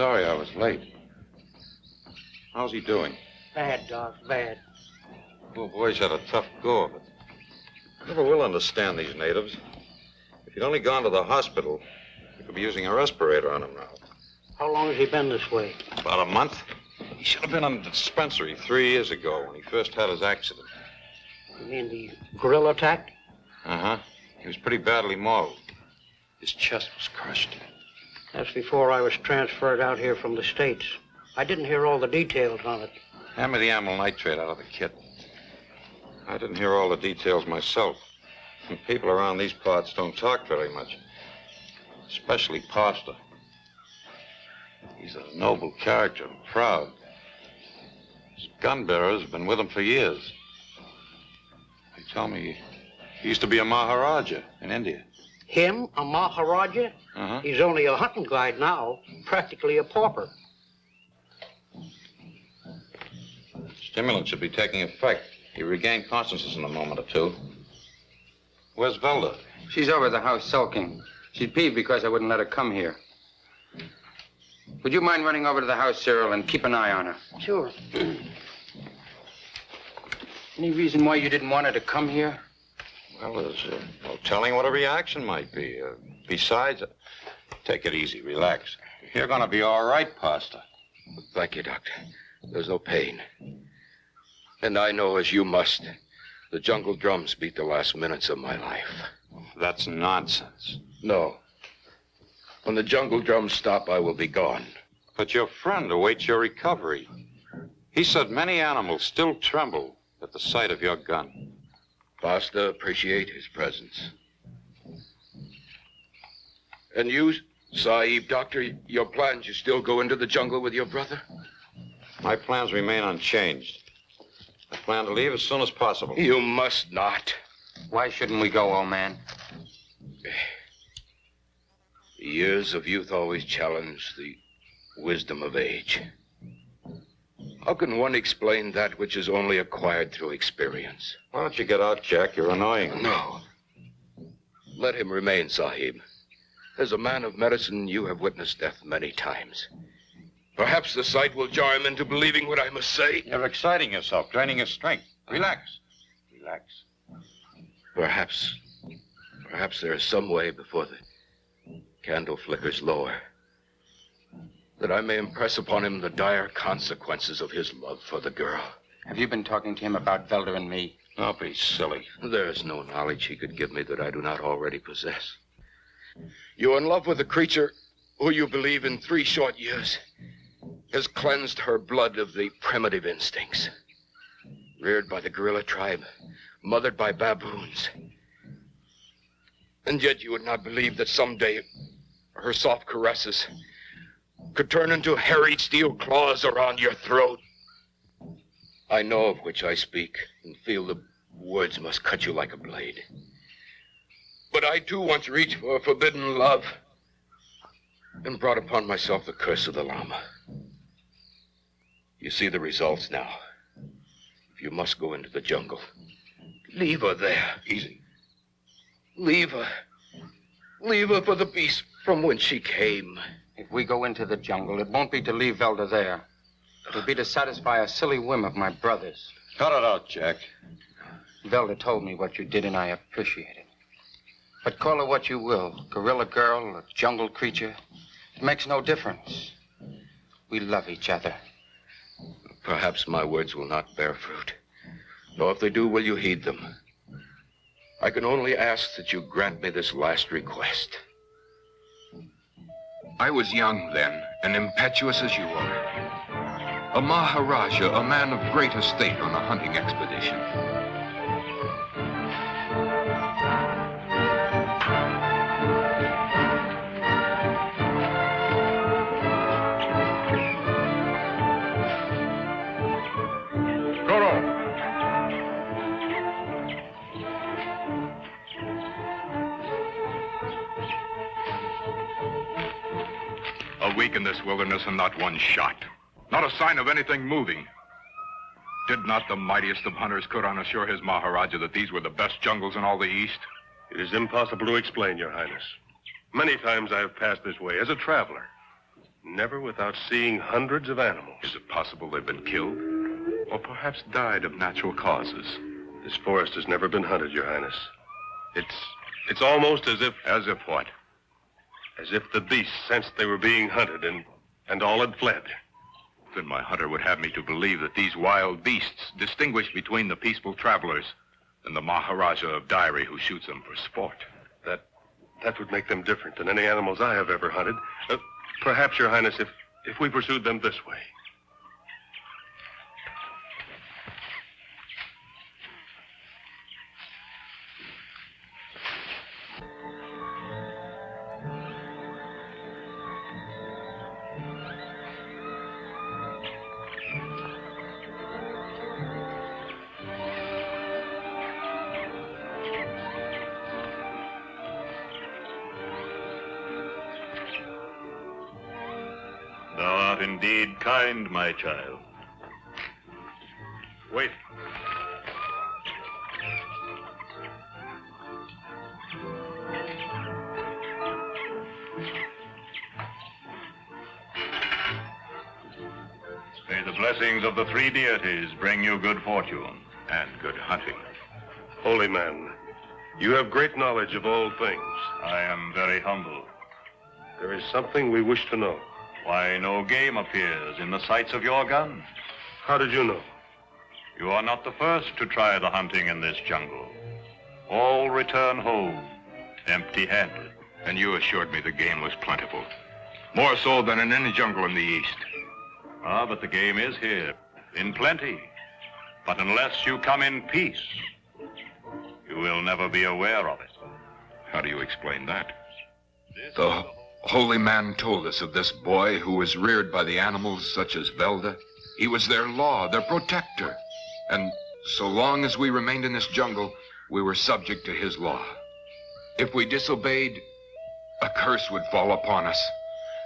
sorry I was late. How's he doing? Bad, Doc, bad. Poor boy's had a tough go of it. Never will understand these natives. If he'd only gone to the hospital, we could be using a respirator on him now. How long has he been this way? About a month. He should have been in the dispensary 3 years ago when he first had his accident. You mean the gorilla attack? Uh-huh. He was pretty badly mauled. His chest was crushed. That's before I was transferred out here from the States. I didn't hear all the details on it. Hand me the amyl nitrate out of the kit. I didn't hear all the details myself. And people around these parts don't talk very much. Especially Pastor. He's a noble character, proud. His gun bearers have been with him for years. They tell me he used to be a Maharaja in India. Him, a Maharaja? Uh-huh. He's only a hunting guide now, practically a pauper. Stimulant should be taking effect. He regained consciousness in a moment or two. Where's Velda? She's over at the house sulking. She's peeved because I wouldn't let her come here. Would you mind running over to the house, Cyril, and keep an eye on her? Sure. Any reason why you didn't want her to come here? Well, there's no telling what a reaction might be. Besides, take it easy, relax. You're going to be all right, Pastor. Thank you, Doctor. There's no pain. And I know, as you must, the jungle drums beat the last minutes of my life. That's nonsense. No. When the jungle drums stop, I will be gone. But your friend awaits your recovery. He said many animals still tremble at the sight of your gun. Basta appreciate his presence. And you, Sahib, Doctor, your plans, you still go into the jungle with your brother? My plans remain unchanged. I plan to leave as soon as possible. You must not. Why shouldn't we go, old man? The years of youth always challenge the wisdom of age. How can one explain that which is only acquired through experience? Why don't you get out, Jack? You're annoying. No. Let him remain, Sahib. As a man of medicine, you have witnessed death many times. Perhaps the sight will jar him into believing what I must say. You're exciting yourself, draining his strength. Relax. Relax. Perhaps there is some way before the candle flickers lower that I may impress upon him the dire consequences of his love for the girl. Have you been talking to him about Velda and me? Don't be silly. There is no knowledge he could give me that I do not already possess. You're in love with a creature who you believe in 3 short years has cleansed her blood of the primitive instincts. Reared by the gorilla tribe, mothered by baboons. And yet you would not believe that someday her soft caresses could turn into hairy steel claws around your throat. I know of which I speak and feel the words must cut you like a blade. But I too once reached for a forbidden love and brought upon myself the curse of the llama. You see the results now. If you must go into the jungle, leave her there. Easy. Leave her. Leave her for the beast from whence she came. If we go into the jungle, it won't be to leave Velda there. It'll be to satisfy a silly whim of my brother's. Cut it out, Jack. Velda told me what you did, and I appreciate it. But call her what you will, gorilla girl or jungle creature, it makes no difference. We love each other. Perhaps my words will not bear fruit. Nor if they do, will you heed them. I can only ask that you grant me this last request. I was young then, and impetuous as you are. A Maharaja, a man of great estate on a hunting expedition. A week in this wilderness and not one shot. Not a sign of anything moving. Did not the mightiest of hunters Kuran assure his Maharaja that these were the best jungles in all the East? It is impossible to explain, Your Highness. Many times I have passed this way as a traveler. never without seeing hundreds of animals. Is it possible they've been killed? Or perhaps died of natural causes? This forest has never been hunted, Your Highness. It's almost as if... As if what? As if the beasts sensed they were being hunted and all had fled. Then my hunter would have me to believe that these wild beasts distinguish between the peaceful travelers and the Maharaja of Diary who shoots them for sport. That would make them different than any animals I have ever hunted. Perhaps, Your Highness, if we pursued them this way. Thou art indeed kind, my child. Wait. May the blessings of the three deities bring you good fortune. And good hunting. Holy man, you have great knowledge of all things. I am very humble. There is something we wish to know. Why no game appears in the sights of your gun? How did you know? You are not the first to try the hunting in this jungle. All return home empty-handed. And you assured me the game was plentiful. More so than in any jungle in the East. Ah, but the game is here, in plenty. But unless you come in peace, you will never be aware of it. How do you explain that? The holy man told us of this boy who was reared by the animals such as Velda. He was their law, their protector. And so long as we remained in this jungle, we were subject to his law. If we disobeyed, a curse would fall upon us,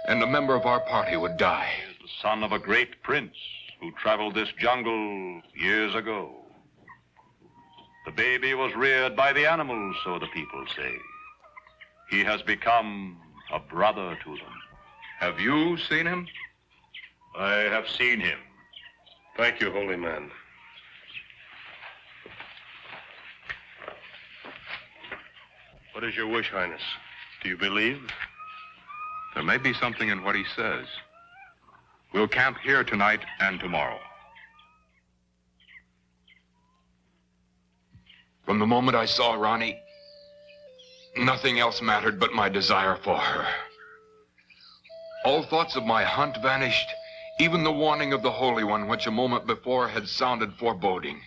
and a member of our party would die. He is the son of a great prince who traveled this jungle years ago. The baby was reared by the animals, so the people say. He has become a brother to them. Have you seen him? I have seen him. Thank you, holy man. What is your wish, Highness? Do you believe? There may be something in what he says. We'll camp here tonight and tomorrow. From the moment I saw Ronnie, nothing else mattered but my desire for her. All thoughts of my hunt vanished, even the warning of the Holy One, which a moment before had sounded foreboding,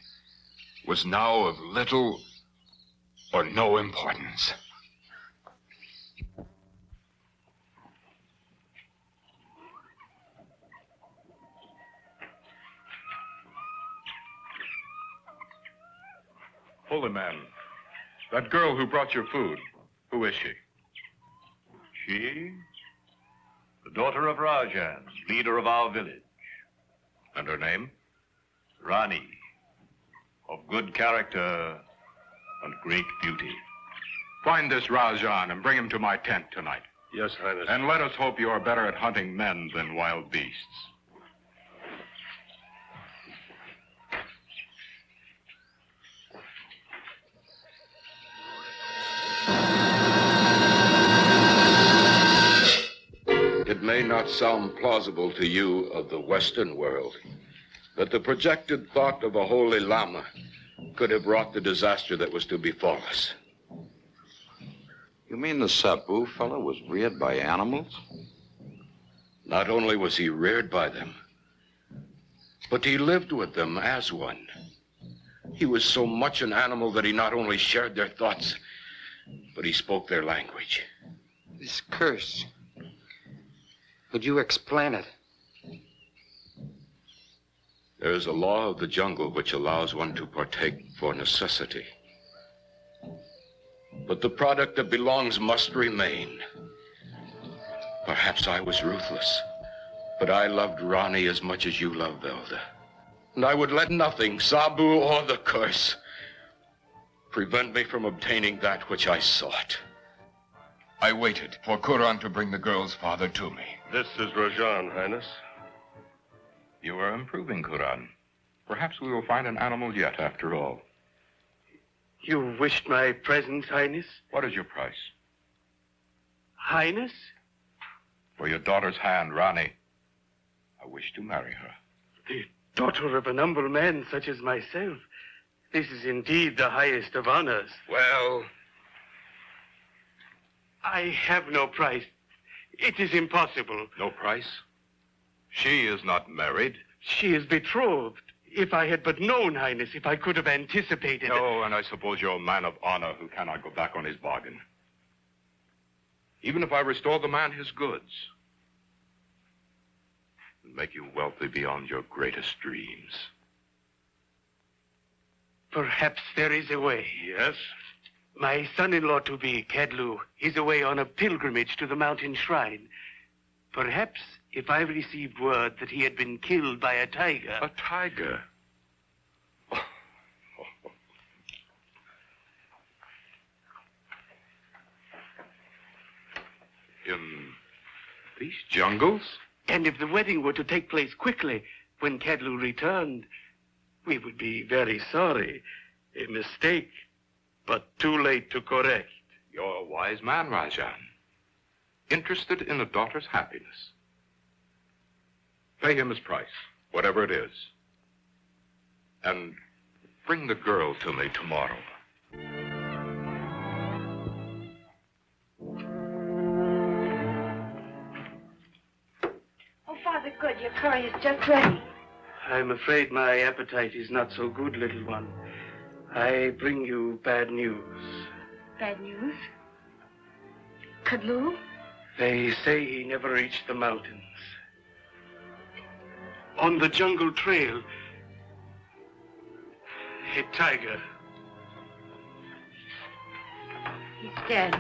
was now of little or no importance. Holy man, that girl who brought your food, who is she? She? The daughter of Rajan, leader of our village. And her name? Rani, of good character and great beauty. Find this Rajan and bring him to my tent tonight. Yes, Highness. And let us hope you are better at hunting men than wild beasts. It may not sound plausible to you of the Western world that the projected thought of a holy Lama could have wrought the disaster that was to befall us. You mean the Sabu fellow was reared by animals? Not only was he reared by them, but he lived with them as one. He was so much an animal that he not only shared their thoughts, but he spoke their language. This curse. Could you explain it? There is a law of the jungle which allows one to partake for necessity. But the product that belongs must remain. Perhaps I was ruthless, but I loved Ronnie as much as you love Velda. And I would let nothing, Sabu or the curse, prevent me from obtaining that which I sought. I waited for Kuran to bring the girl's father to me. This is Rajan, Highness. You are improving, Kuran. Perhaps we will find an animal yet, after all. You wished my presence, Highness? What is your price? Highness? For your daughter's hand, Rani. I wish to marry her. The daughter of an humble man such as myself. This is indeed the highest of honors. Well, I have no price. It is impossible. no price? She is not married. She is betrothed. If I had but known, Highness, if I could have anticipated... No, and I suppose you're a man of honor who cannot go back on his bargain. Even if I restore the man his goods, and make you wealthy beyond your greatest dreams. Perhaps there is a way. Yes? My son-in-law to be, Kadlu, is away on a pilgrimage to the mountain shrine. Perhaps if I received word that he had been killed by a tiger... A tiger? In these jungles? And if the wedding were to take place quickly, when Kadlu returned, we would be very sorry. A mistake, but too late to correct. You're a wise man, Rajan. Interested in a daughter's happiness. Pay him his price, whatever it is. And bring the girl to me tomorrow. Oh, Father Good, your curry is just ready. I'm afraid my appetite is not so good, little one. I bring you bad news. Bad news? Kadlu? They say he never reached the mountains. On the jungle trail, a tiger. He's dead.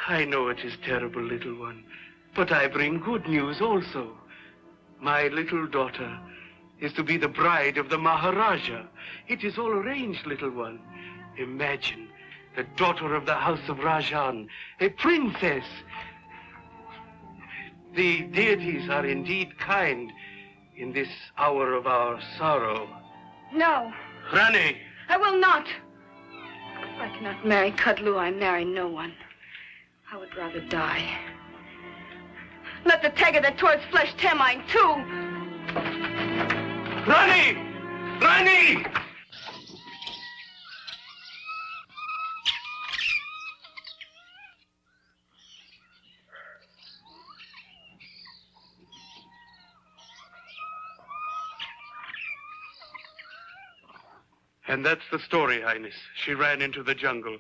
I know it is terrible, little one, but I bring good news also. My little daughter is to be the bride of the Maharaja. It is all arranged, little one. Imagine, the daughter of the house of Rajan, a princess. The deities are indeed kind in this hour of our sorrow. No, Rani! I will not. If I cannot marry Kadlu, I marry no one. I would rather die. Let the tiger that tore its flesh tear mine, too. Rani! Rani! And that's the story, Highness. She ran into the jungle.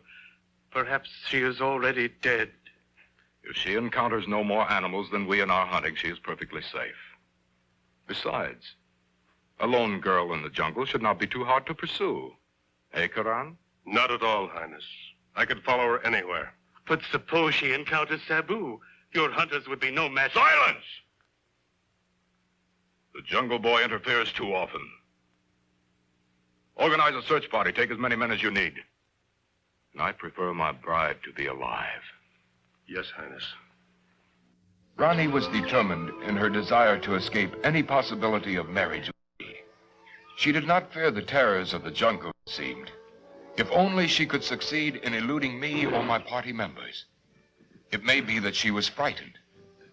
Perhaps she is already dead. If she encounters no more animals than we in our hunting, she is perfectly safe. Besides, a lone girl in the jungle should not be too hard to pursue. Eh, Karan? Not at all, Highness. I could follow her anywhere. But suppose she encounters Sabu. Your hunters would be no match. Silence! The jungle boy interferes too often. Organize a search party. Take as many men as you need. And I prefer my bride to be alive. Yes, Highness. Rani was determined in her desire to escape any possibility of marriage with me. She did not fear the terrors of the jungle, it seemed. If only she could succeed in eluding me or my party members. It may be that she was frightened,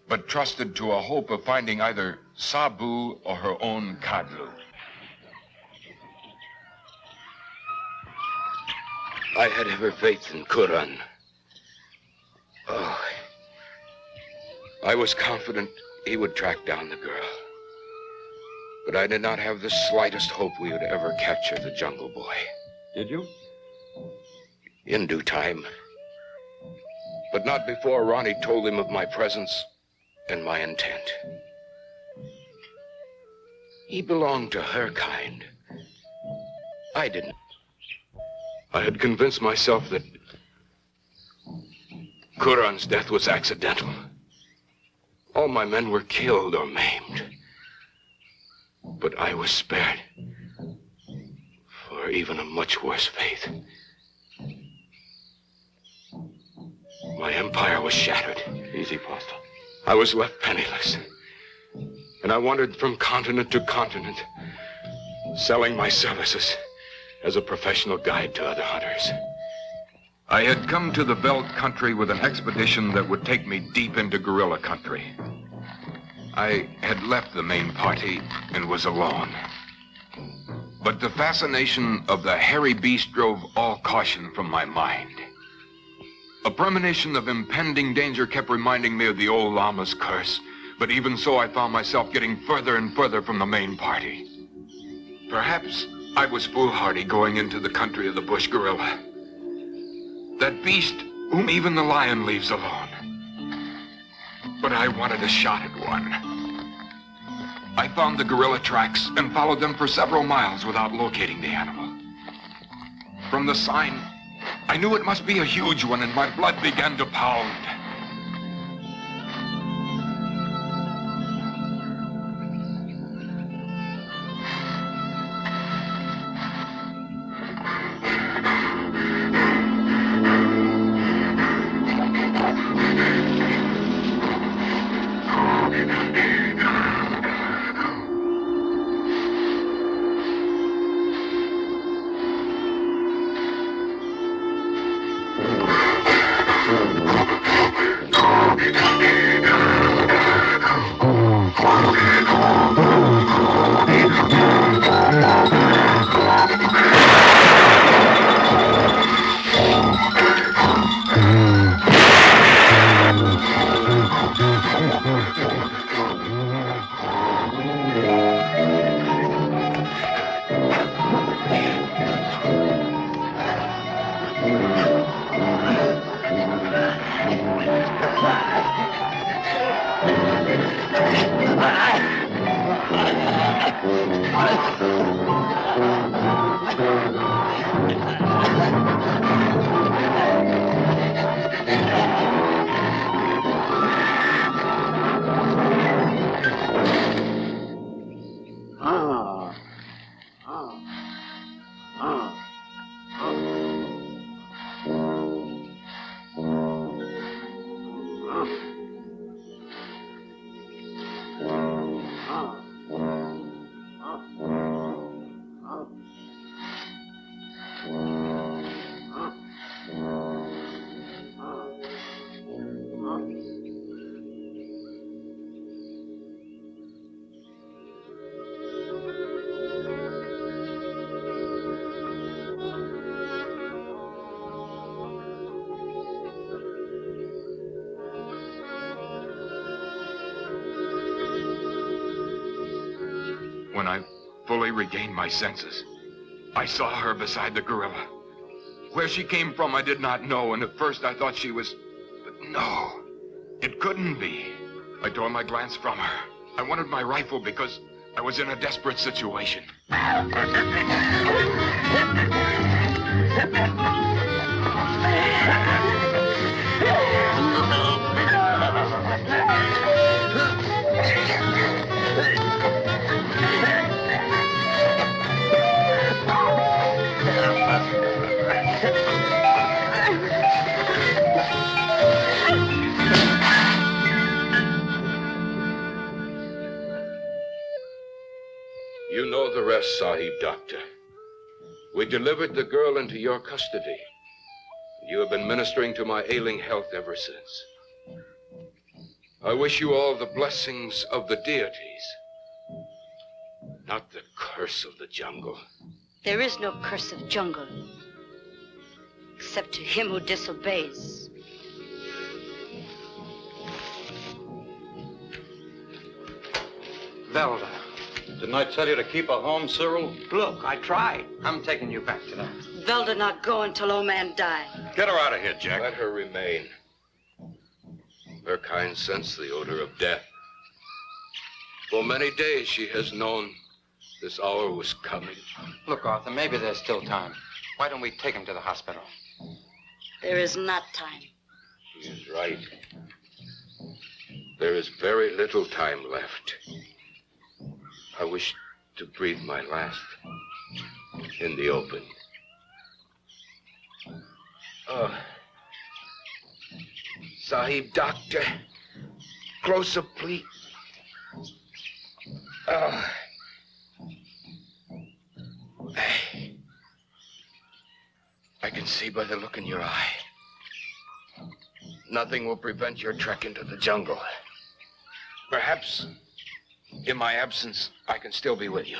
but trusted to a hope of finding either Sabu or her own Kadlu. I had ever faith in Kuran. Oh, I was confident he would track down the girl. But I did not have the slightest hope we would ever capture the jungle boy. Did you? In due time. But not before Ronnie told him of my presence and my intent. He belonged to her kind. I didn't. I had convinced myself that Kuran's death was accidental. All my men were killed or maimed. But I was spared for even a much worse fate. My empire was shattered. Easy, Pastor. I was left penniless. And I wandered from continent to continent, selling my services as a professional guide to other hunters. I had come to the Veld country with an expedition that would take me deep into guerrilla country. I had left the main party and was alone. But the fascination of the hairy beast drove all caution from my mind. A premonition of impending danger kept reminding me of the old llama's curse, but even so I found myself getting further and further from the main party. Perhaps I was foolhardy going into the country of the bush gorilla. That beast whom even the lion leaves alone. But I wanted a shot at one. I found the gorilla tracks and followed them for several miles without locating the animal. From the sign, I knew it must be a huge one, and my blood began to pound. When I fully regained my senses, I saw her beside the gorilla. Where she came from, I did not know, and at first I thought she was... But no, it couldn't be. I tore my glance from her. I wanted my rifle because I was in a desperate situation. You know the rest, Sahib Doctor. We delivered the girl into your custody. You have been ministering to my ailing health ever since. I wish you all the blessings of the deities, not the curse of the jungle. There is no curse of jungle, except to him who disobeys. Velda. Didn't I tell you to keep her home, Cyril? Look, I tried. I'm taking you back to that. Velda not go until old man die. Get her out of here, Jack. Let her remain. Her kind sense the odor of death. For many days she has known this hour was coming. Look, Arthur, maybe there's still time. Why don't we take him to the hospital? There is not time. She is right. There is very little time left. I wish to breathe my last in the open. Sahib Doctor, closer, please. I can see by the look in your eye. Nothing will prevent your trek into the jungle. Perhaps, in my absence, I can still be with you.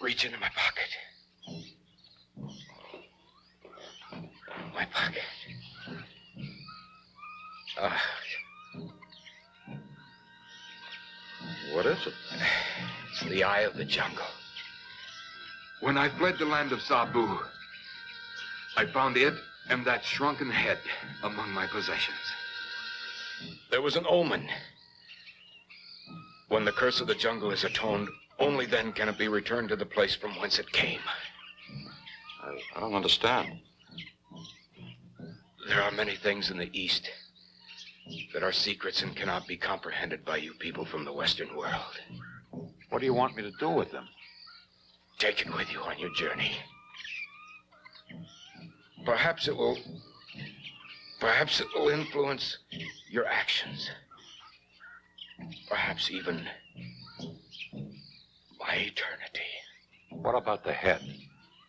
Reach into my pocket. My pocket. What is it? It's the eye of the jungle. When I fled the land of Sabu, I found it and that shrunken head among my possessions. There was an omen. When the curse of the jungle is atoned, only then can it be returned to the place from whence it came. I don't understand. There are many things in the East that are secrets and cannot be comprehended by you people from the Western world. What do you want me to do with them? Take it with you on your journey. Perhaps it will influence your actions. Perhaps even my eternity. What about the head?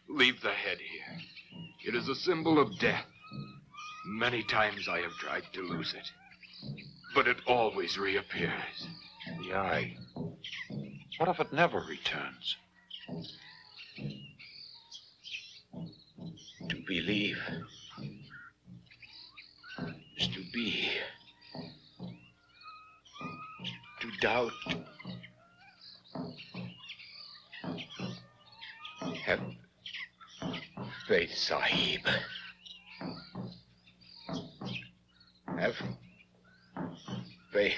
Leave the head here. It is a symbol of death. Many times I have tried to lose it, but it always reappears. The eye. What if it never returns? To believe is to be. To doubt. Have faith, Sahib. Have faith.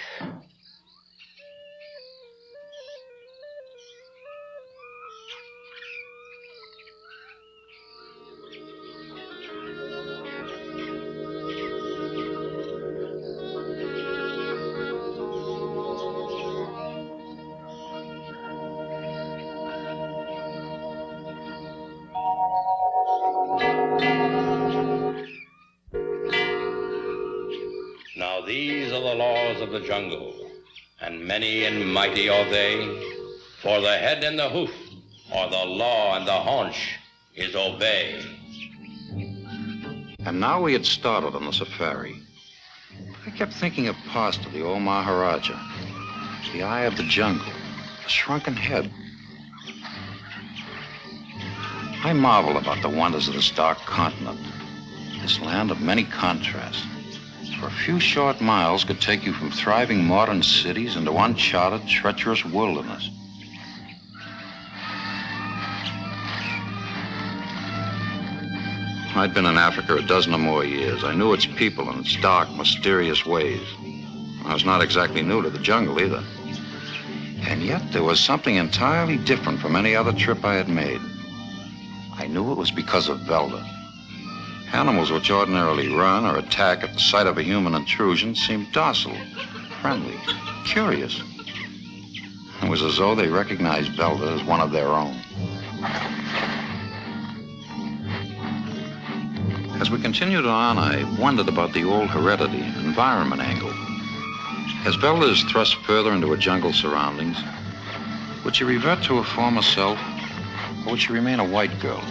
Now these are the laws of the jungle, and many and mighty are they, for the head and the hoof, or the law and the haunch, is obey. And now we had started on the safari. I kept thinking of Pasta, the old Maharaja. The eye of the jungle, the shrunken head. I marvel about the wonders of this dark continent, this land of many contrasts. For a few short miles could take you from thriving modern cities into uncharted, treacherous wilderness. I'd been in Africa a dozen or more years. I knew its people and its dark, mysterious ways. I was not exactly new to the jungle either. And yet there was something entirely different from any other trip I had made. I knew it was because of Velda. Animals which ordinarily run or attack at the sight of a human intrusion seemed docile, friendly, curious. It was as though they recognized Velda as one of their own. As we continued on, I wondered about the old heredity and environment angle. As Velda is thrust further into her jungle surroundings, would she revert to her former self, or would she remain a white girl?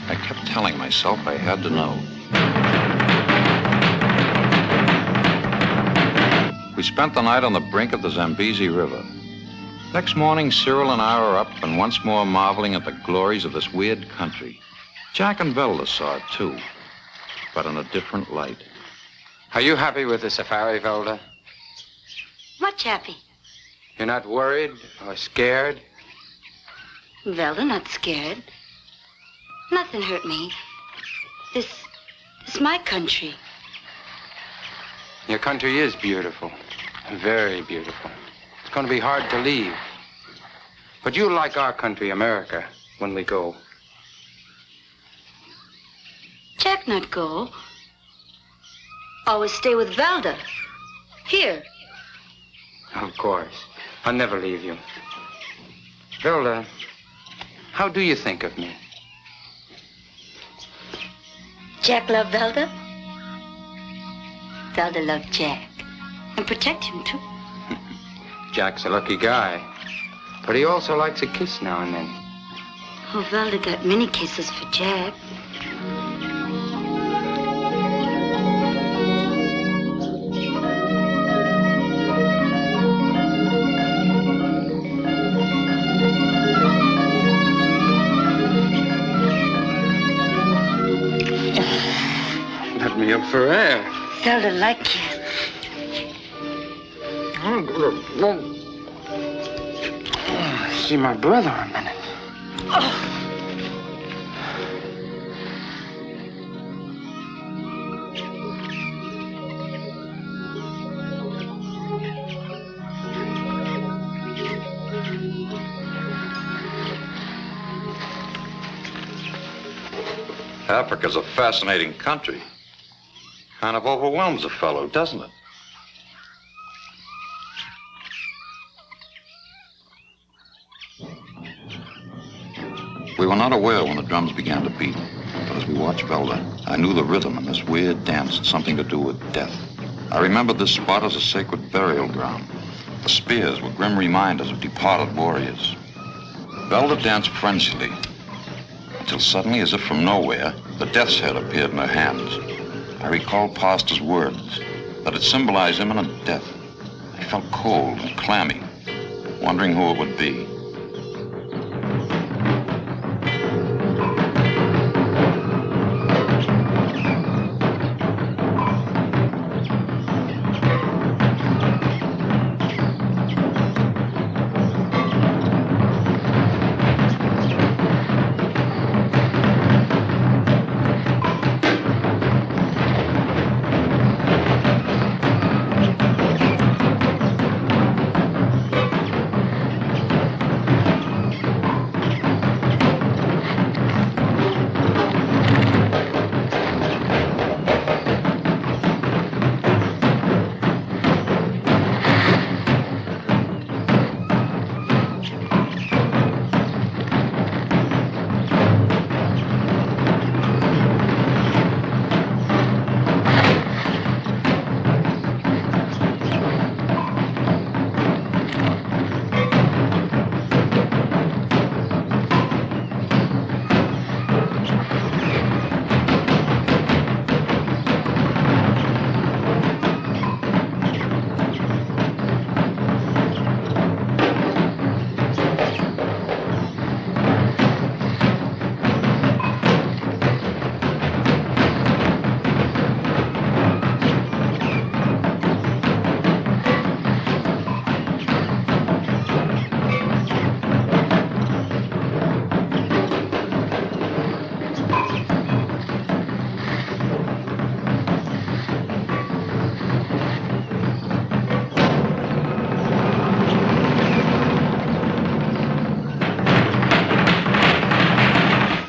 I kept telling myself I had to know. We spent the night on the brink of the Zambezi River. Next morning, Cyril and I were up and once more marveling at the glories of this weird country. Jack and Velda saw it too, but in a different light. Are you happy with the safari, Velda? Much happy. You're not worried or scared? Velda, not scared. Nothing hurt me. This is my country. Your country is beautiful. Very beautiful. It's going to be hard to leave. But you'll like our country, America, when we go. Jack not go. Always stay with Velda. Here. Of course. I'll never leave you. Velda, how do you think of me? Jack love Velda? Velda loved Jack. And protect him, too. Jack's a lucky guy. But he also likes a kiss now and then. Oh, Velda got many kisses for Jack. Let me up for air. Velda like you. See my brother a minute. Africa's a fascinating country. Kind of overwhelms a fellow, doesn't it? We were not aware when the drums began to beat, but as we watched Velda, I knew the rhythm in this weird dance had something to do with death. I remembered this spot as a sacred burial ground. The spears were grim reminders of departed warriors. Velda danced frenziedly, until suddenly, as if from nowhere, the death's head appeared in her hands. I recalled Pastor's words, that it symbolized imminent death. I felt cold and clammy, wondering who it would be.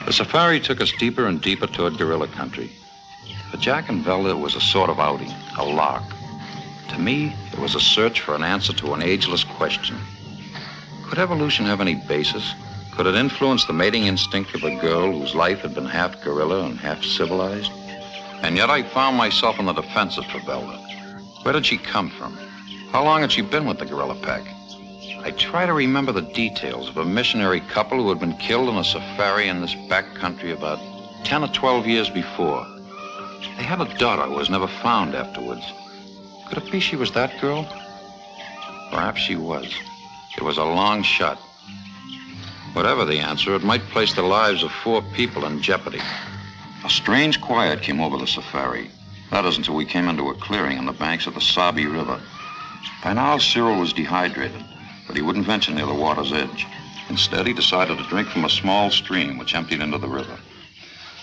The safari took us deeper and deeper toward guerrilla country. For Jack and Velda, it was a sort of outing, a lark. To me, it was a search for an answer to an ageless question. Could evolution have any basis? Could it influence the mating instinct of a girl whose life had been half guerrilla and half civilized? And yet I found myself on the defensive for Velda. Where did she come from? How long had she been with the guerrilla pack? I try to remember the details of a missionary couple who had been killed in a safari in this back country about 10 or 12 years before. They had a daughter who was never found afterwards. Could it be she was that girl? Perhaps she was. It was a long shot. Whatever the answer, it might place the lives of 4 people in jeopardy. A strange quiet came over the safari. That is until we came into a clearing on the banks of the Sabi River. By now, Cyril was dehydrated, but he wouldn't venture near the water's edge. Instead, he decided to drink from a small stream which emptied into the river.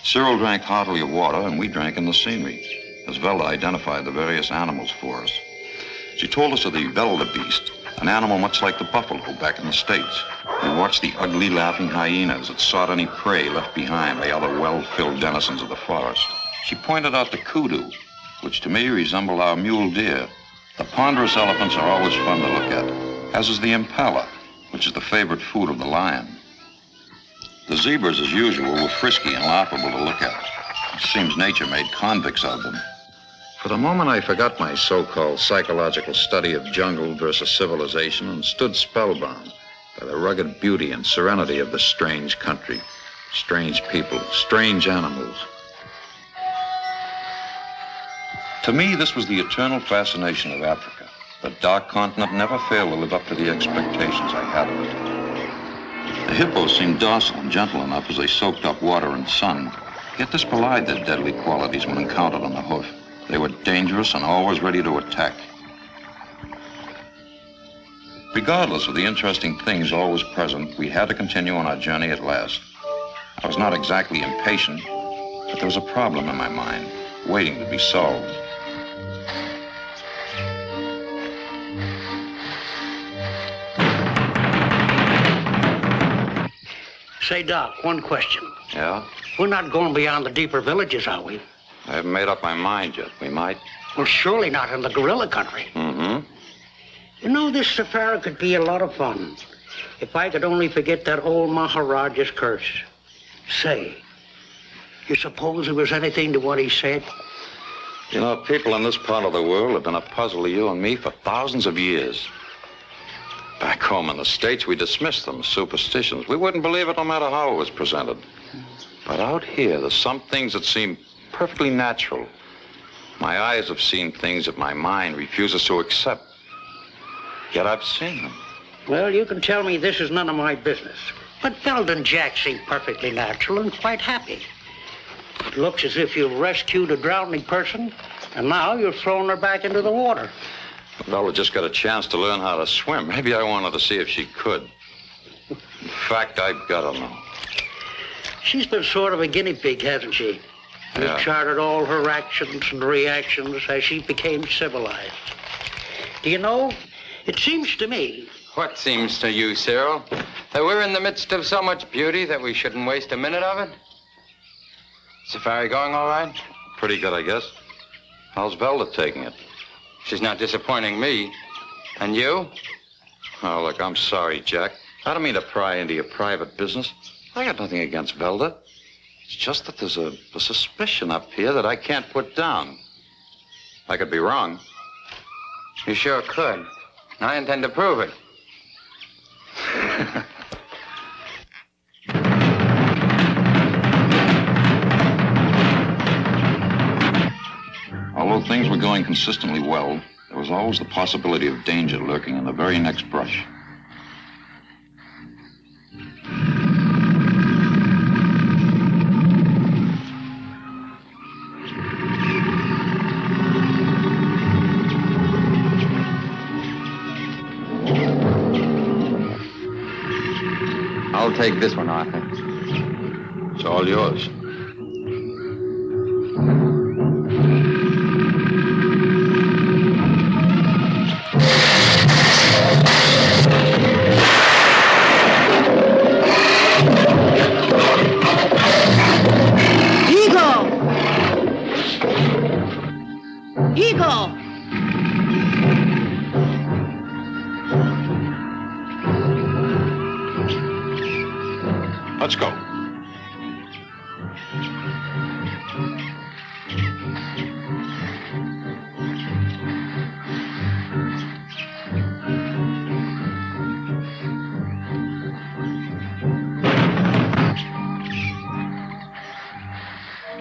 Cyril drank heartily of water, and we drank in the scenery, as Velda identified the various animals for us. She told us of the Velda beast, an animal much like the buffalo back in the States. We watched the ugly, laughing hyenas that sought any prey left behind by other well-filled denizens of the forest. She pointed out the kudu, which to me resembled our mule deer. The ponderous elephants are always fun to look at, as is the impala, which is the favorite food of the lion. The zebras, as usual, were frisky and laughable to look at. It seems nature made convicts of them. For the moment, I forgot my so-called psychological study of jungle versus civilization and stood spellbound by the rugged beauty and serenity of this strange country, strange people, strange animals. To me, this was the eternal fascination of Africa. The dark continent never failed to live up to the expectations I had of it. The hippos seemed docile and gentle enough as they soaked up water and sun, yet this belied their deadly qualities when encountered on the hoof. They were dangerous and always ready to attack. Regardless of the interesting things always present, we had to continue on our journey at last. I was not exactly impatient, but there was a problem in my mind, waiting to be solved. Say, Doc, one question. Yeah? We're not going beyond the deeper villages, are we? I haven't made up my mind yet. We might. Well, surely not in the gorilla country. Mm-hmm. You know, this safari could be a lot of fun if I could only forget that old Maharaja's curse. Say, you suppose there was anything to what he said? You know, people in this part of the world have been a puzzle to you and me for thousands of years. Back home in the States, we dismissed them as superstitions. We wouldn't believe it no matter how it was presented. But out here, there's some things that seem perfectly natural. My eyes have seen things that my mind refuses to accept. Yet I've seen them. Well, you can tell me this is none of my business. But Velda and Jack seem perfectly natural and quite happy. It looks as if you've rescued a drowning person, and now you've thrown her back into the water. Velda just got a chance to learn how to swim. Maybe I wanted to see if she could. In fact, I've got to know. She's been sort of a guinea pig, hasn't she? Yeah. You've charted all her actions and reactions as she became civilized. Do you know, it seems to me... What seems to you, Cyril? That we're in the midst of so much beauty that we shouldn't waste a minute of it? Safari going all right? Pretty good, I guess. How's Velda taking it? She's not disappointing me. And you? Oh, look, I'm sorry, Jack. I don't mean to pry into your private business. I got nothing against Velda. It's just that there's a suspicion up here that I can't put down. I could be wrong. You sure could. I intend to prove it. Although things were going consistently well, there was always the possibility of danger lurking in the very next brush. I'll take this one, Arthur. It's all yours. Let's go.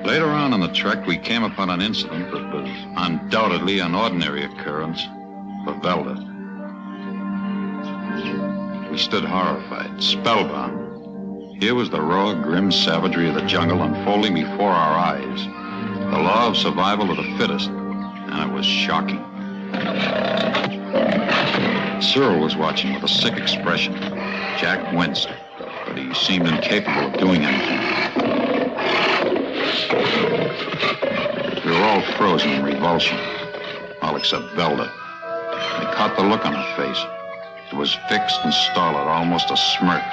Later on in the trek, we came upon an incident that was undoubtedly an ordinary occurrence for Velda. We stood horrified, spellbound. Here was the raw, grim savagery of the jungle unfolding before our eyes. The law of survival of the fittest, and it was shocking. Cyril was watching with a sick expression. Jack winced, but he seemed incapable of doing anything. We were all frozen in revulsion, all except Velda. I caught the look on her face. It was fixed and stolid, almost a smirk.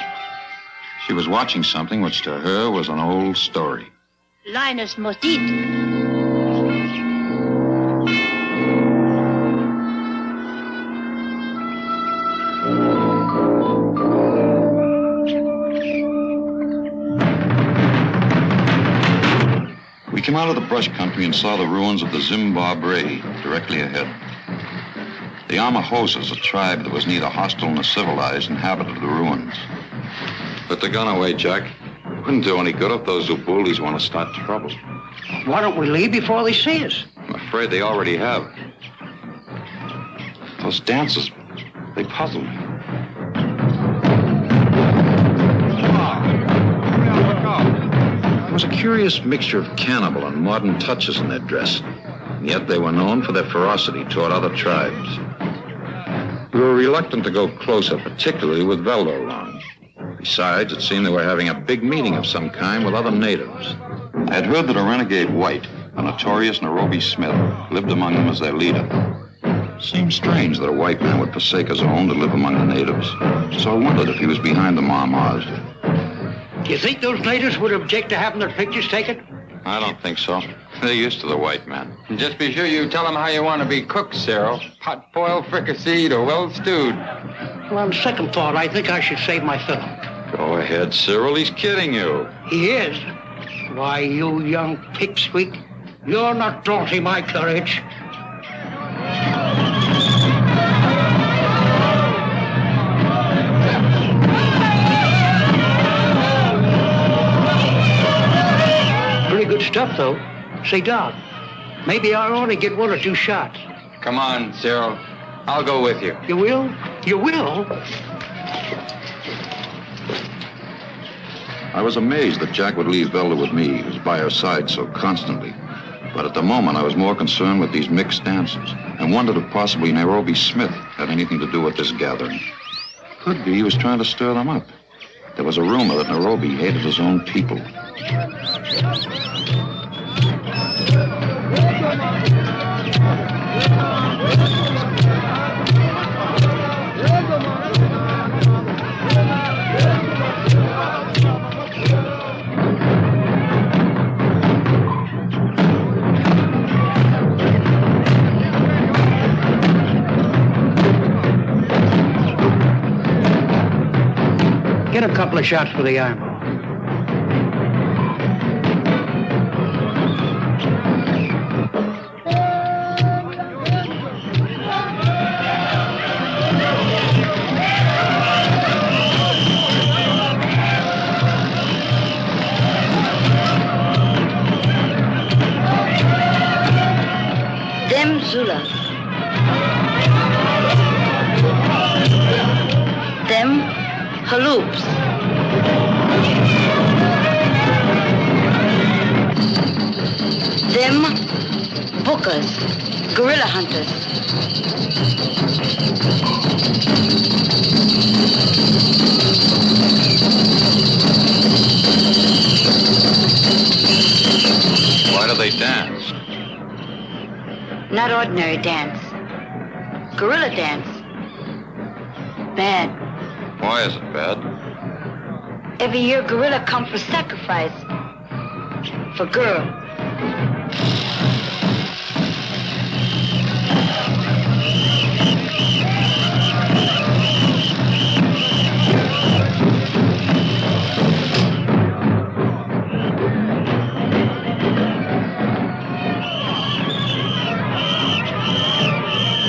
She was watching something which to her was an old story. Linus must eat. We We came out of the brush country and saw the ruins of the Zimbabwe directly ahead. The Amahosas, a tribe that was neither hostile nor civilized, inhabited the ruins. Put the gun away, Jack. It wouldn't do any good if those Zubulis want to start trouble. Why don't we leave before they see us? I'm afraid they already have. Those dances, they puzzle me. There was a curious mixture of cannibal and modern touches in their dress, and yet they were known for their ferocity toward other tribes. We were reluctant to go closer, particularly with Velda along. Besides, it seemed they were having a big meeting of some kind with other natives. I had heard that a renegade white, a notorious Nairobi Smith, lived among them as their leader. It seemed strange that a white man would forsake his own to live among the natives, so I wondered if he was behind the Mamas. Do you think those natives would object to having their pictures taken? I don't think so. They're used to the white man. And just be sure you tell them how you want to be cooked, Cyril. Hot boiled, fricasseed, or well stewed. Well, on second thought, I think I should save my film. Go ahead, Cyril. He's kidding you. He is. Why, you young pipsqueak, you're not daunting my courage. Pretty good stuff, though. Say, Doc, maybe I ought to get one or two shots. Come on, Cyril. I'll go with you. You will? You will? I was amazed that Jack would leave Velda with me. He was by her side so constantly. But at the moment, I was more concerned with these mixed dances and wondered if possibly Nairobi Smith had anything to do with this gathering. Could be he was trying to stir them up. There was a rumor that Nairobi hated his own people. Get a couple of shots for the eyeball. Them Zula. Them Haloops. Them Bookers, gorilla hunters. Why do they dance? Not ordinary dance. Gorilla dance. Bad. Why is it bad? Every year gorilla come for sacrifice. For girl.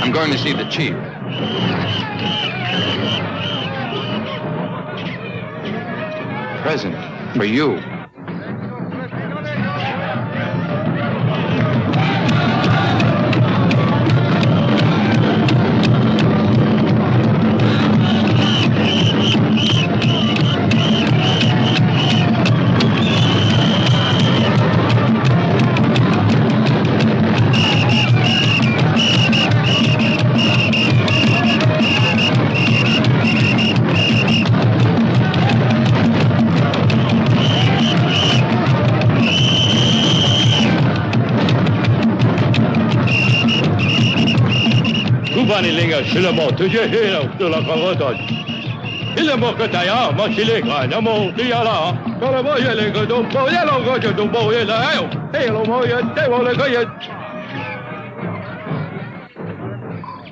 I'm going to see the chief. Present for you. Seulement, tu j'ai de la carotte. Il est mort que t'as moi je l'ai gagné, mon diala. Quand le moyen les gars donc pour y aller au gars donc pour y aller. Et le moyen t'es bon le gars.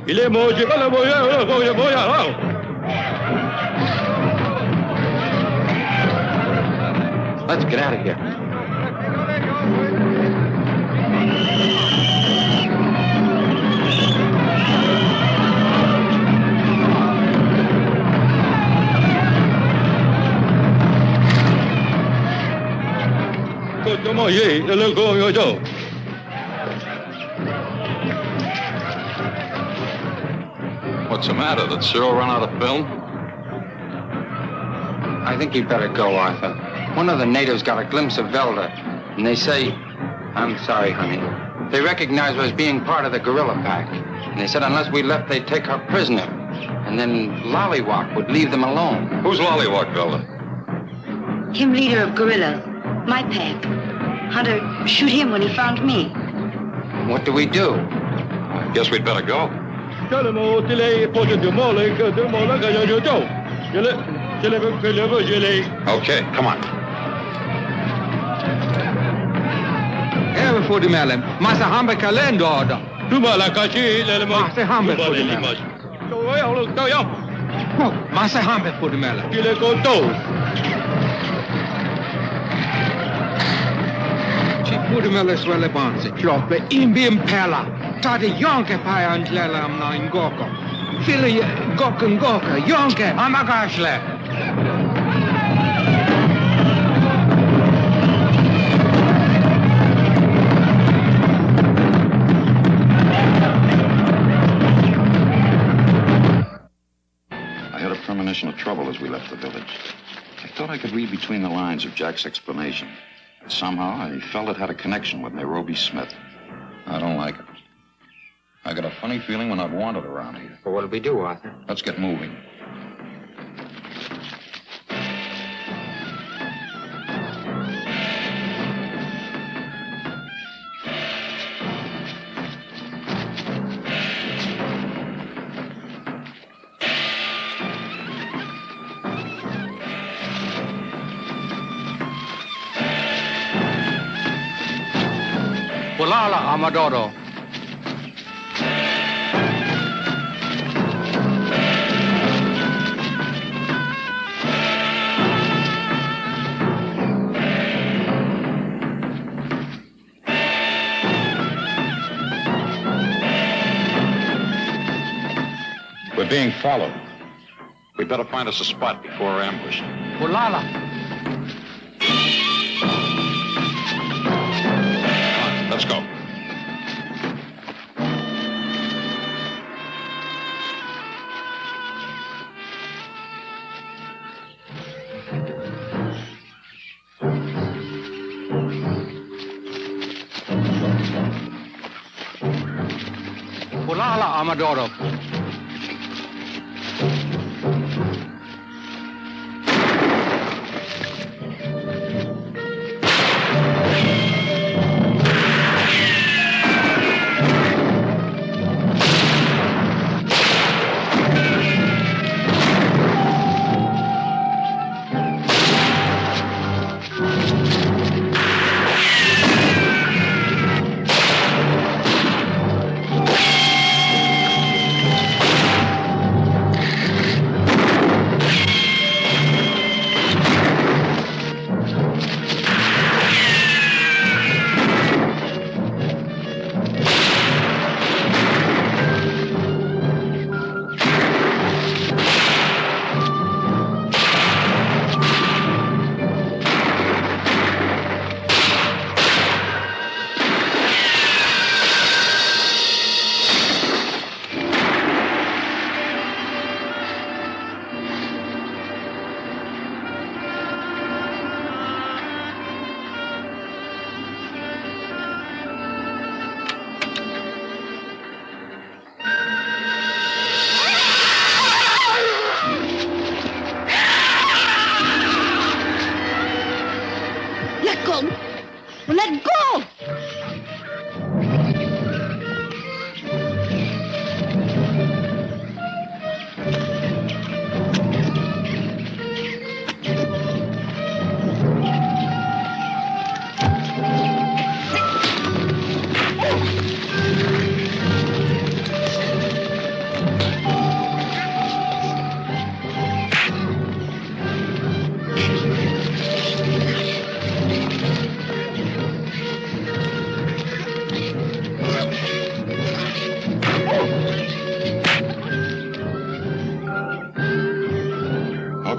Il est mort, j'ai pas le moyen, le moyen là. Let's get out of here. What's the matter? Did Cyril run out of film? I think you'd better go, Arthur. One of the natives got a glimpse of Velda, and they say, I'm sorry, honey. They recognize her as being part of the gorilla pack. And they said unless we left, they'd take her prisoner. And then Lollywog would leave them alone. Who's Lollywog, Velda? Him leader of gorilla. My pack. Hunter shoot him when he found me. What do we do? I guess we'd better go. Okay, come on. Even voor de melem. Maar ze hebben kalender. Maar ze hebben voor de melem. Maar ze hebben voor de melem. Ci voor de melem is wel een baanse. Kloppen in Bimpella. Ta de jonke pajan lelam na in goko. Ville je gokken gokken. Jonke amagasle. Premonition of trouble as we left the village. I thought I could read between the lines of Jack's explanation. But somehow I felt it had a connection with Nairobi Smith. I don't like it. I got a funny feeling when I'd wanted around here. Well, what'll we do, Arthur? Let's get moving. Kulala Amadoro. We're being followed. We'd better find us a spot before we're ambushed. Kulala. Let's go. Kulala Amadoro. Let go!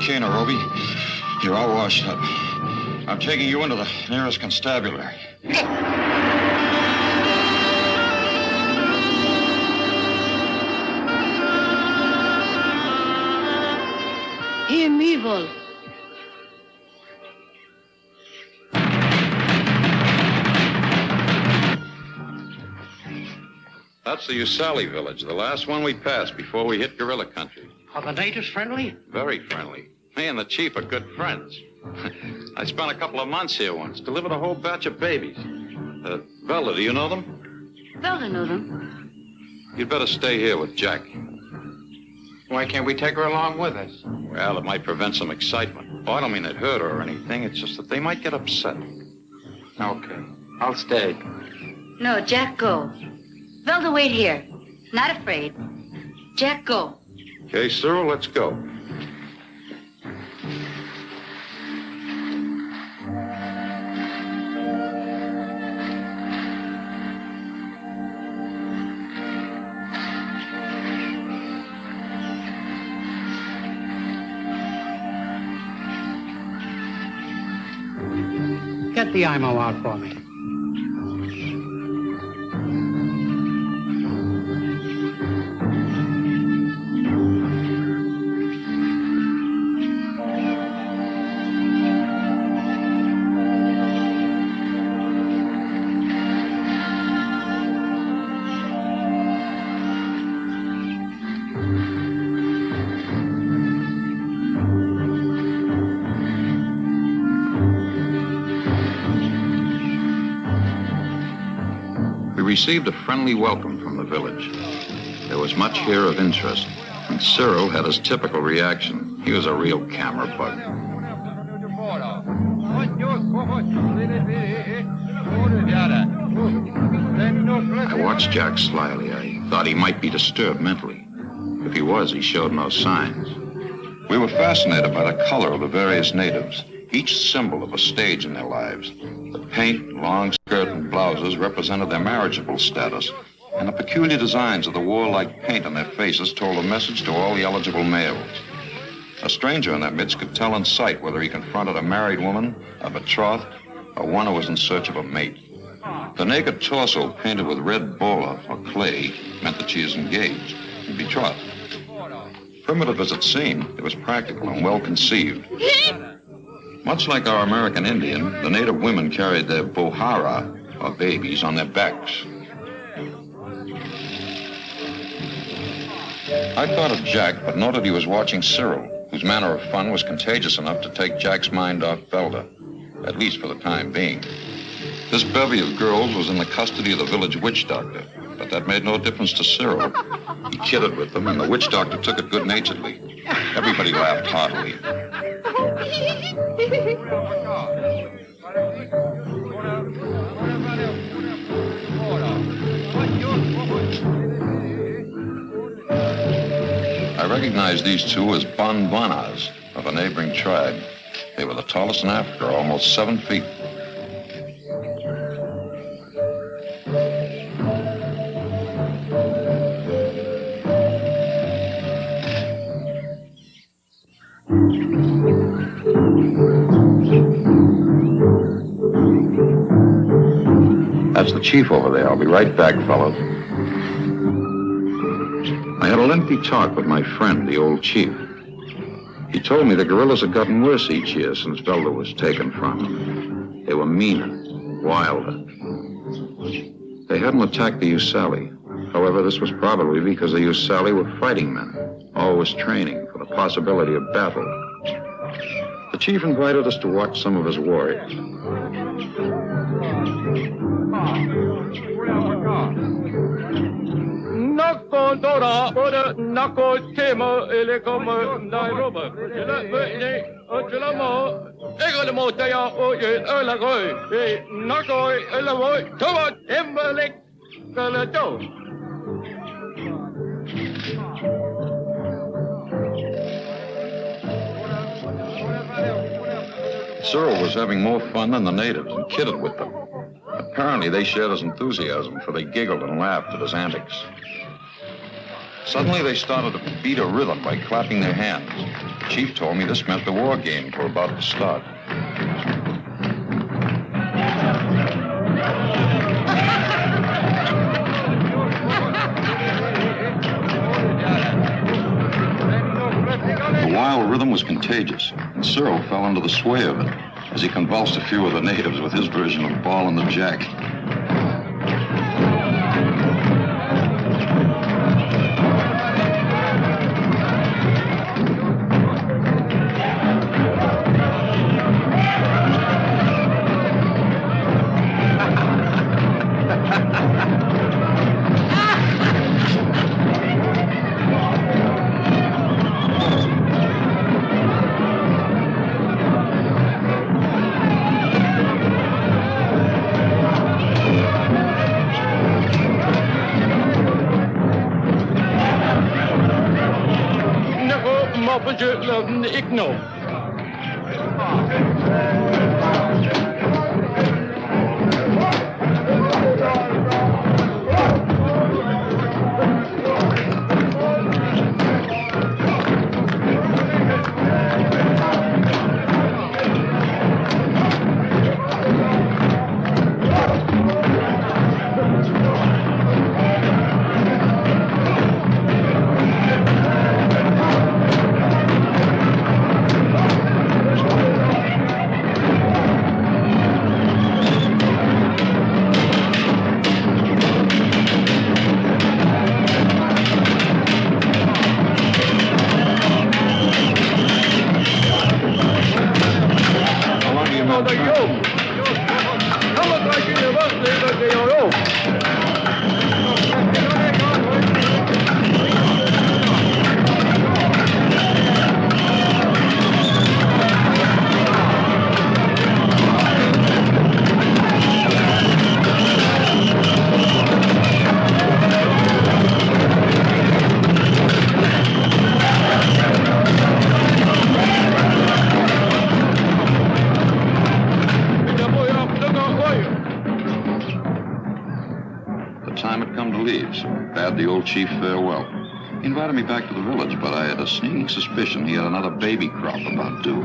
Okay, Nairobi. You're all washed up. I'm taking you into the nearest constabulary. Him evil. That's the Usali village, the last one we passed before we hit guerrilla country. Are the natives friendly? Very friendly. Me and the chief are good friends. I spent a couple of months here once, delivered a whole batch of babies. Velda, do you know them? Velda know them. You'd better stay here with Jack. Why can't we take her along with us? Well, it might prevent some excitement. Oh, I don't mean it hurt her or anything. It's just that they might get upset. Okay, I'll stay. No, Jack, go. Velda, wait here. Not afraid. Jack, go. Okay, Cyril, let's go. Get the IMO out for me. We received a friendly welcome from the village. There was much here of interest, and Cyril had his typical reaction. He was a real camera bug. I watched Jack slyly. I thought he might be disturbed mentally. If he was, he showed no signs. We were fascinated by the color of the various natives, each symbol of a stage in their lives. The paint, long skirt, and blouses represented their marriageable status, and the peculiar designs of the warlike paint on their faces told a message to all the eligible males. A stranger in their midst could tell in sight whether he confronted a married woman, a betrothed, or one who was in search of a mate. The naked torso painted with red bola or clay meant that she is engaged and betrothed. Primitive as it seemed, it was practical and well conceived. Much like our American Indian, the native women carried their bohara, or babies, on their backs. I thought of Jack, but noted he was watching Cyril, whose manner of fun was contagious enough to take Jack's mind off Velda, at least for the time being. This bevy of girls was in the custody of the village witch doctor, but that made no difference to Cyril. He kidded with them, and the witch doctor took it good-naturedly. Everybody laughed heartily. I recognized these two as Bonbonas of a neighboring tribe. They were the tallest in Africa, almost 7 feet. That's the chief over there. I'll be right back, fellows. I had a lengthy talk with my friend, the old chief. He told me the guerrillas had gotten worse each year since Velda was taken from them. They were meaner, wilder. They hadn't attacked the Usali. However, this was probably because the Usali were fighting men, always training for the possibility of battle. The chief invited us to watch some of his warriors. Nako Dora, Oda Nako Tema, Elecom, Nairobi, Ochilamo, Egalamotea, Oye, Elagoi, Nako, Elavoy, Toa, Embelek, Galato. Cyril was having more fun than the natives and kidded with them. Apparently, they shared his enthusiasm, for they giggled and laughed at his antics. Suddenly, they started to beat a rhythm by clapping their hands. The chief told me this meant the war games were about to start. was contagious, and Cyril fell under the sway of it as he convulsed a few of the natives with his version of ball in the jack. Ignore. The old chief farewell. He invited me back to the village, but I had a sneaking suspicion he had another baby crop about due.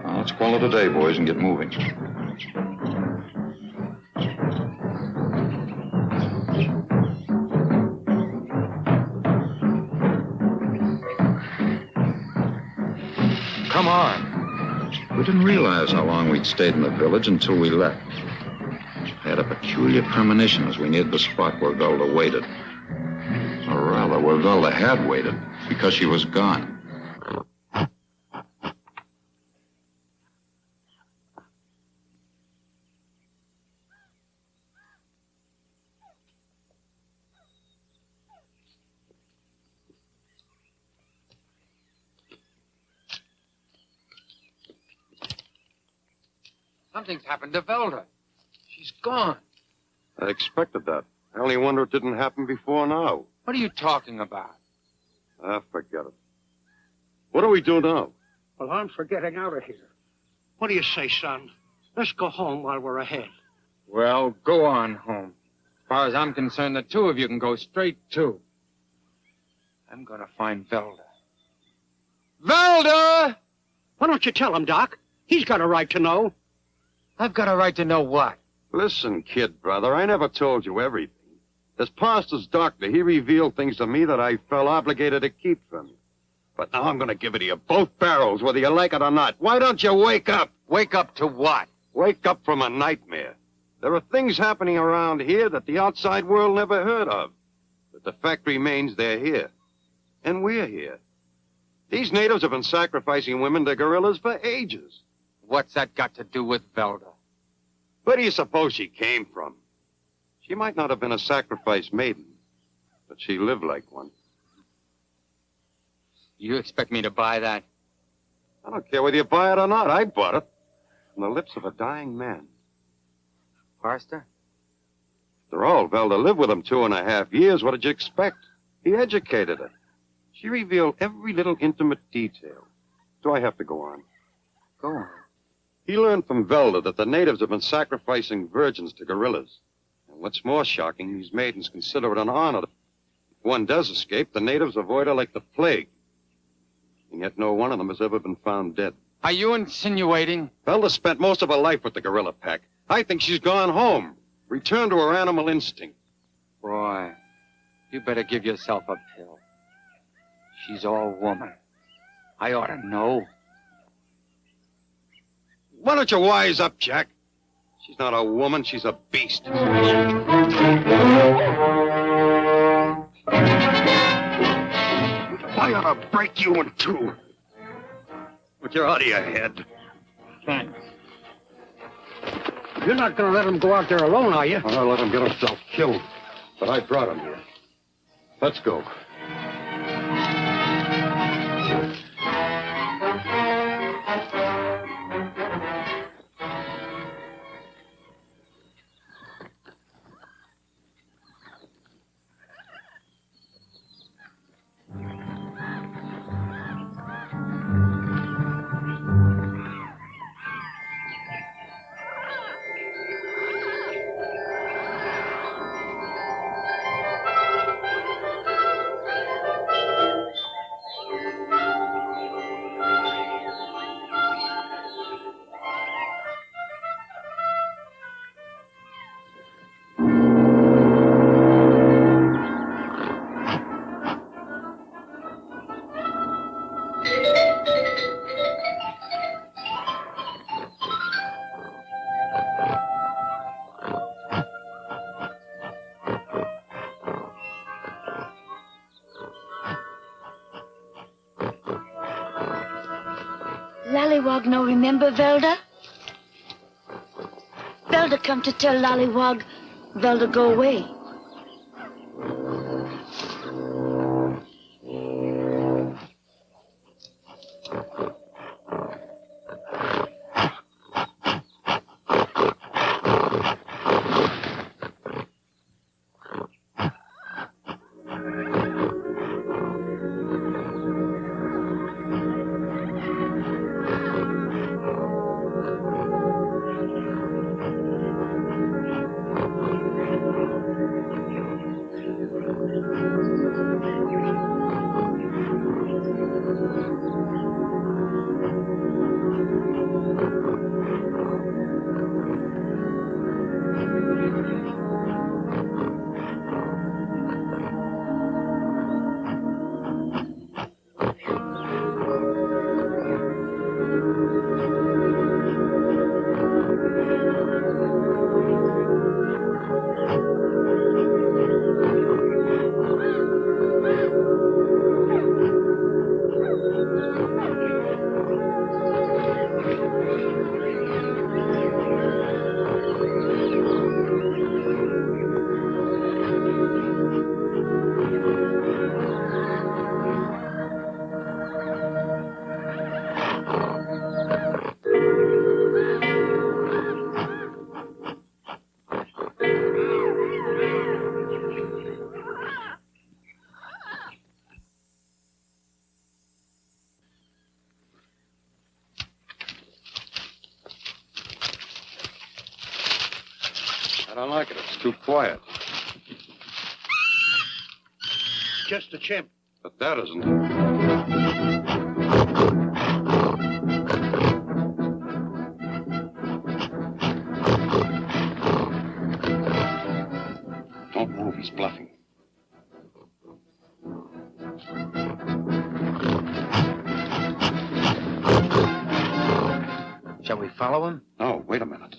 Well, let's call it a day, boys, and get moving. Come on. We didn't realize how long we'd stayed in the village until we left. I had a peculiar premonition as we neared the spot where Velda waited. Or rather, where Velda had waited, because she was gone. Something's happened to Velda. She's gone. I expected that. I only wonder it didn't happen before now. What are you talking about? Forget it. What do we do now? Well, I'm for getting out of here. What do you say, son? Let's go home while we're ahead. Well, go on home. As far as I'm concerned, the two of you can go straight to. I'm gonna find Velda. Velda! Why don't you tell him, Doc? He's got a right to know. I've got a right to know what? Listen, kid, brother, I never told you everything. As pastor's doctor, he revealed things to me that I felt obligated to keep from you. But now I'm going to give it to you both barrels, whether you like it or not. Why don't you wake up? Wake up to what? Wake up from a nightmare. There are things happening around here that the outside world never heard of. But the fact remains they're here. And we're here. These natives have been sacrificing women to gorillas for ages. What's that got to do with Velda? Where do you suppose she came from? She might not have been a sacrifice maiden, but she lived like one. You expect me to buy that? I don't care whether you buy it or not. I bought it. From the lips of a dying man. Pastor? After all, Velda lived with him 2.5 years. What did you expect? He educated her. She revealed every little intimate detail. Do I have to go on? Go on. He learned from Velda that the natives have been sacrificing virgins to gorillas. And what's more shocking, these maidens consider it an honor. If one does escape, the natives avoid her like the plague. And yet no one of them has ever been found dead. Are you insinuating? Velda spent most of her life with the gorilla pack. I think she's gone home, returned to her animal instinct. Roy, you better give yourself a pill. She's all woman. I ought to know. Why don't you wise up, Jack? She's not a woman, she's a beast. I ought to break you in two. But you're out of your head. Thanks. You're not going to let him go out there alone, are you? I'm going to let him get himself killed. But I brought him here. Let's go. Lollywog no remember Velda? Velda come to tell Lollywog Velda go away. I don't like it. It's too quiet. Just a chimp. But that isn't. Don't move. He's bluffing. Shall we follow him? No, wait a minute.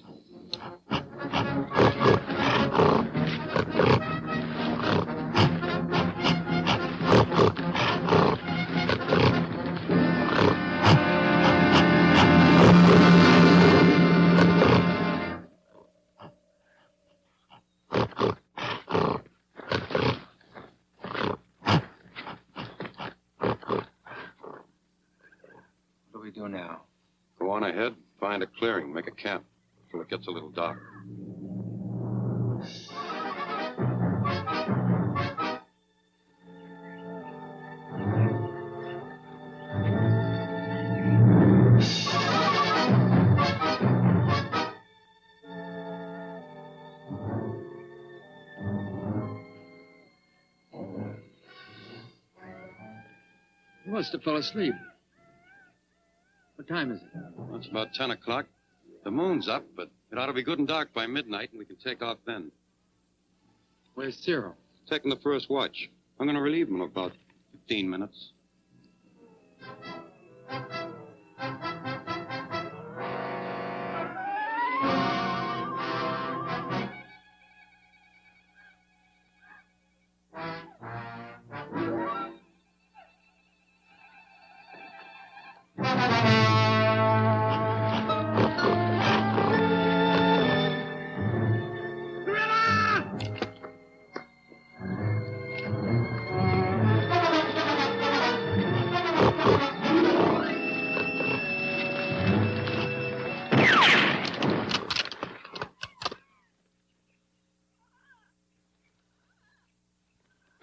What do we do now? Go on ahead, find a clearing, make a camp till it gets a little dark. He must have fell asleep. What time is it? Well, it's about 10 o'clock. The moon's up, but it ought to be good and dark by midnight, and we can take off then. Where's Cyril? Taking the first watch. I'm going to relieve him in about 15 minutes.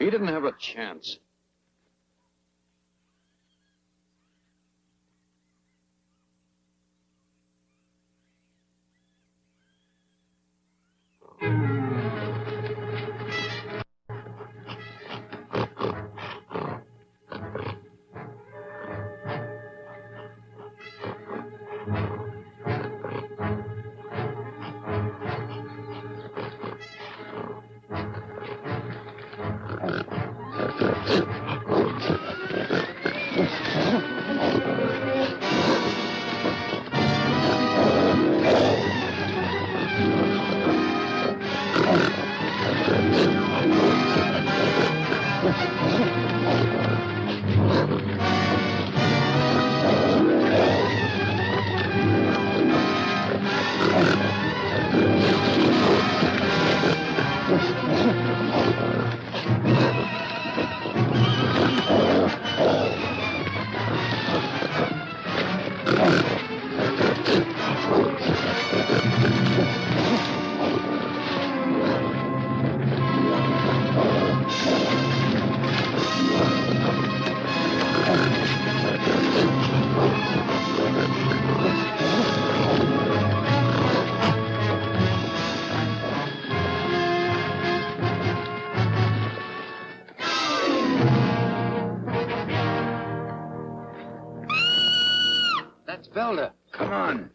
He didn't have a chance. That's Velda. Come on.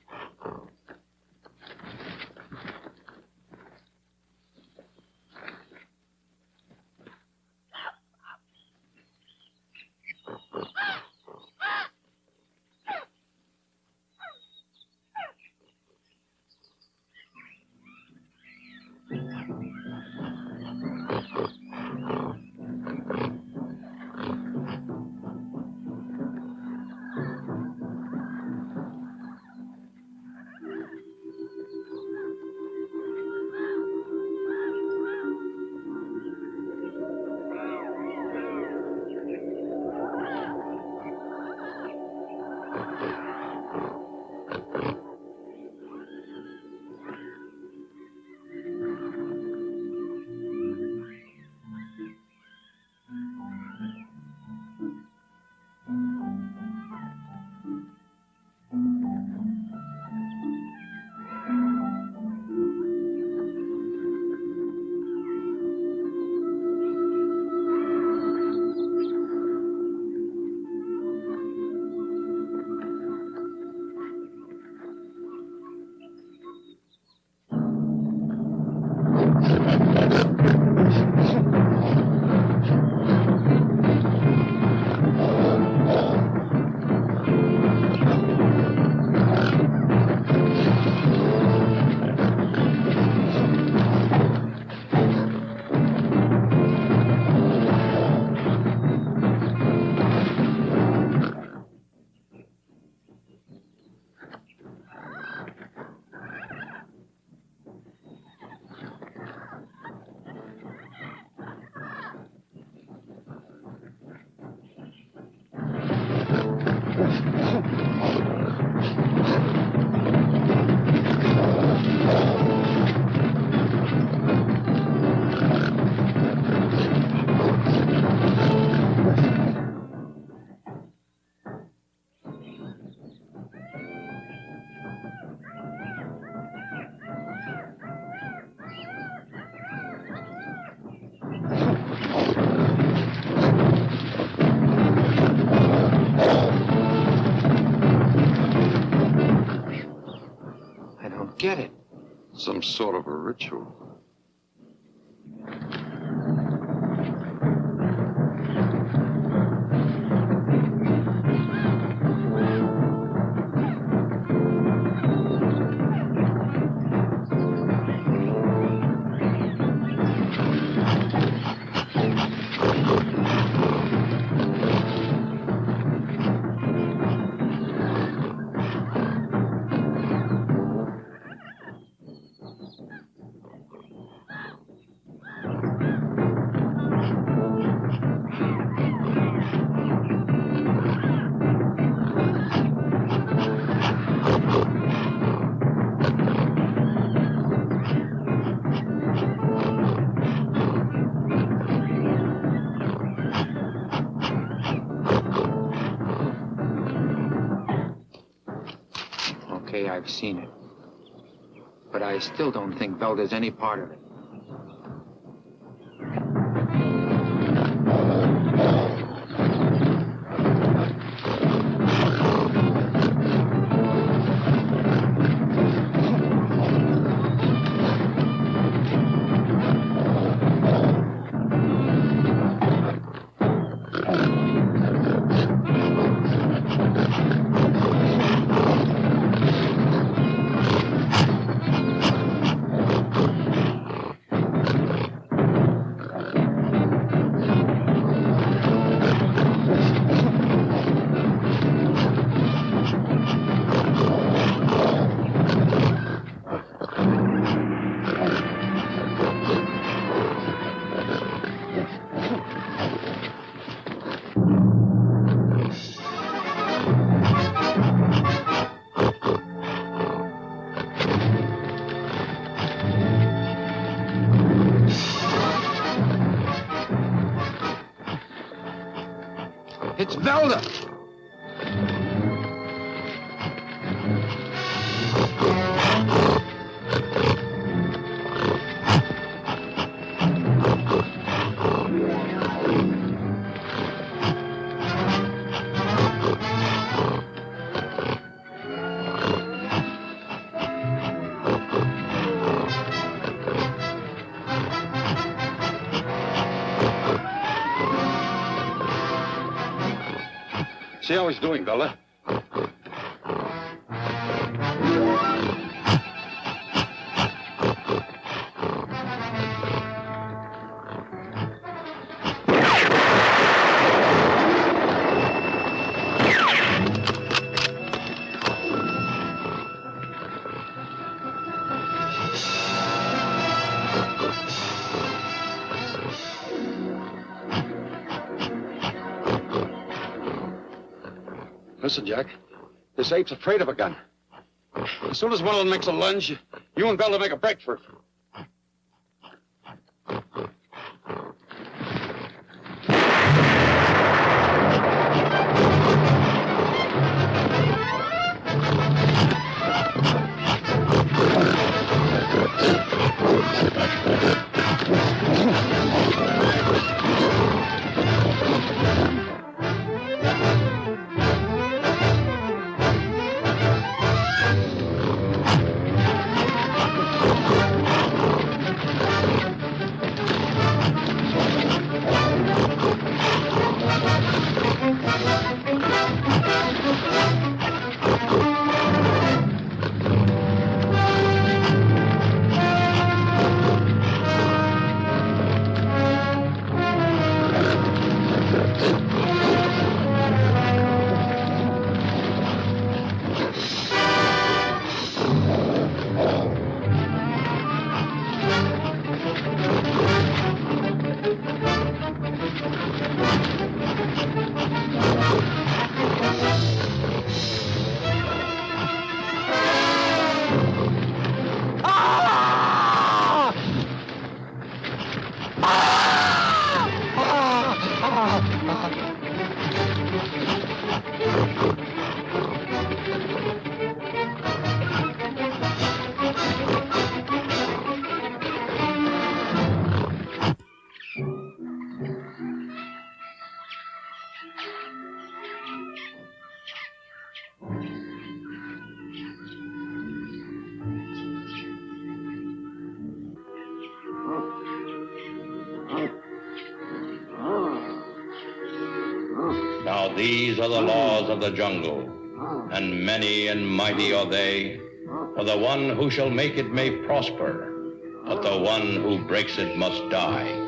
Get it. Some sort of a ritual. okay, I've seen it. But I still don't think Velda's any part of it. It's Velda! See how he's doing, Velda. Listen, Jack. This ape's afraid of a gun. As soon as one of them makes a lunge, you and Velda make a break for it. Now these are the laws of the jungle, and many and mighty are they. For the one who shall make it may prosper, but the one who breaks it must die.